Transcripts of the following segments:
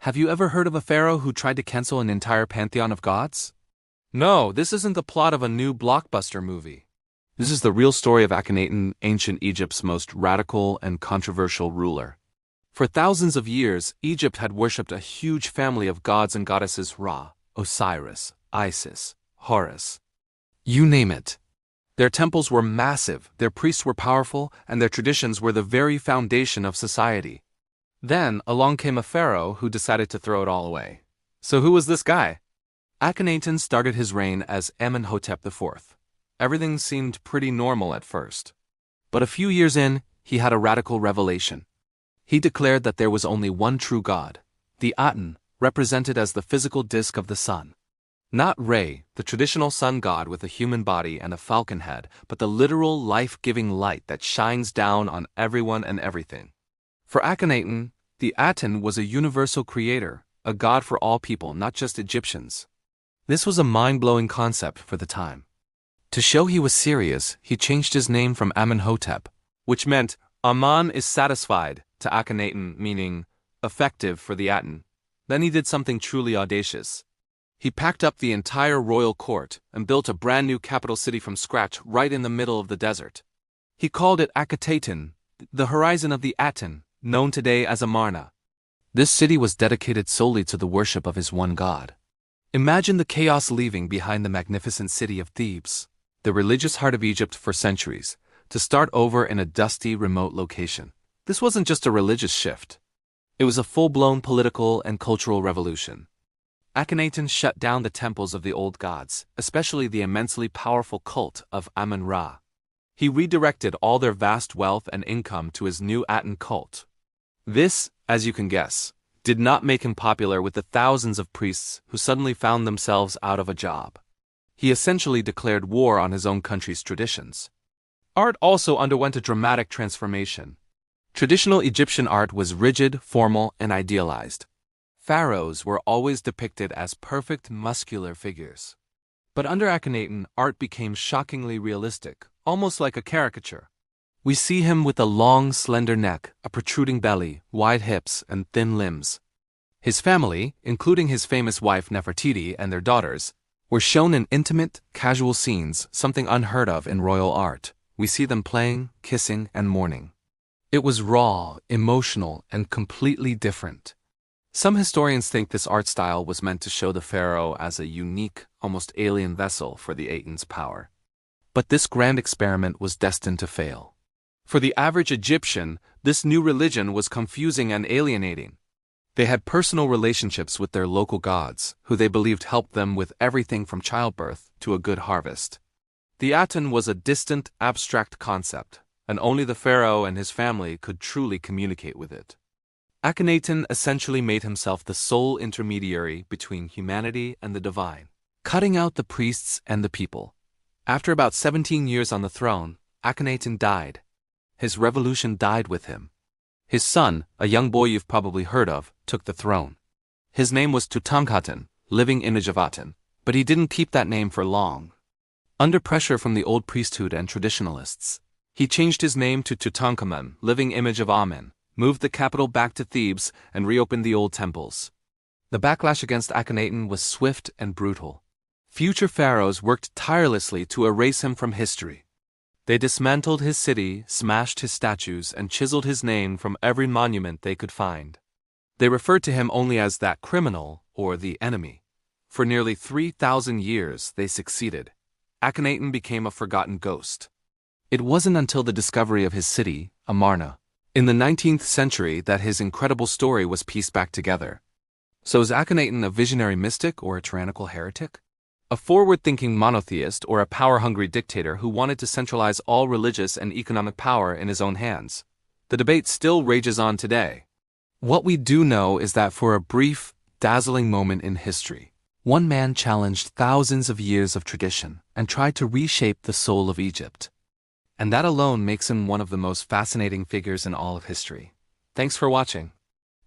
Have you ever heard of a pharaoh who tried to cancel an entire pantheon of gods? No, this isn't the plot of a new blockbuster movie. This is the real story of Akhenaten, ancient Egypt's most radical and controversial ruler. For thousands of years, Egypt had worshipped a huge family of gods and goddesses: Ra, Osiris, Isis, Horus. You name it. Their temples were massive, their priests were powerful, and their traditions were the very foundation of society. Then, along came a pharaoh who decided to throw it all away. So who was this guy? Akhenaten started his reign as Amenhotep IV. Everything seemed pretty normal at first. But a few years in, he had a radical revelation. He declared that there was only one true god, the Aten, represented as the physical disk of the sun. Not Re, the traditional sun god with a human body and a falcon head, but the literal life-giving light that shines down on everyone and everything. For Akhenaten, the Aten was a universal creator, a god for all people, not just Egyptians. This was a mind-blowing concept for the time. To show he was serious, he changed his name from Amenhotep, which meant Aman is satisfied, to Akhenaten, meaning effective for the Aten. Then he did something truly audacious. He packed up the entire royal court and built a brand new capital city from scratch right in the middle of the desert. He called it Akhetaten, the horizon of the Aten, known today as Amarna. This city was dedicated solely to the worship of his one god. Imagine the chaos leaving behind the magnificent city of Thebes, the religious heart of Egypt for centuries, to start over in a dusty, remote location. This wasn't just a religious shift. It was a full-blown political and cultural revolution. Akhenaten shut down the temples of the old gods, especially the immensely powerful cult of Amun-Ra. He redirected all their vast wealth and income to his new Aten cult. This, as you can guess, did not make him popular with the thousands of priests who suddenly found themselves out of a job. He essentially declared war on his own country's traditions. Art also underwent a dramatic transformation. Traditional Egyptian art was rigid, formal, and idealized. Pharaohs were always depicted as perfect muscular figures. But under Akhenaten, art became shockingly realistic, almost like a caricature. We see him with a long, slender neck, a protruding belly, wide hips, and thin limbs. His family, including his famous wife Nefertiti and their daughters, were shown in intimate, casual scenes, something unheard of in royal art. We see them playing, kissing, and mourning. It was raw, emotional, and completely different. Some historians think this art style was meant to show the pharaoh as a unique, almost alien vessel for the Aten's power. But this grand experiment was destined to fail. For the average Egyptian, this new religion was confusing and alienating. They had personal relationships with their local gods, who they believed helped them with everything from childbirth to a good harvest. The Aten was a distant, abstract concept, and only the pharaoh and his family could truly communicate with it. Akhenaten essentially made himself the sole intermediary between humanity and the divine, cutting out the priests and the people. After about 17 years on the throne, Akhenaten died. His revolution died with him. His son, a young boy you've probably heard of, took the throne. His name was Tutankhamun, living image of Aten, but he didn't keep that name for long. Under pressure from the old priesthood and traditionalists, he changed his name to Tutankhamun, living image of Amen, moved the capital back to Thebes, and reopened the old temples. The backlash against Akhenaten was swift and brutal. Future pharaohs worked tirelessly to erase him from history. They dismantled his city, smashed his statues, and chiseled his name from every monument they could find. They referred to him only as that criminal, or the enemy. For nearly 3,000 years, they succeeded. Akhenaten became a forgotten ghost. It wasn't until the discovery of his city, Amarna, in the 19th century that his incredible story was pieced back together. So is Akhenaten a visionary mystic or a tyrannical heretic? A forward-thinking monotheist or a power-hungry dictator who wanted to centralize all religious and economic power in his own hands? The debate still rages on today. What we do know is that for a brief, dazzling moment in history, one man challenged thousands of years of tradition and tried to reshape the soul of Egypt. And that alone makes him one of the most fascinating figures in all of history. Thanks for watching.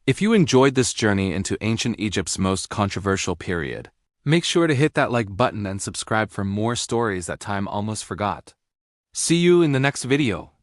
If you enjoyed this journey into ancient Egypt's most controversial period, make sure to hit that like button and subscribe for more stories that time almost forgot. See you in the next video.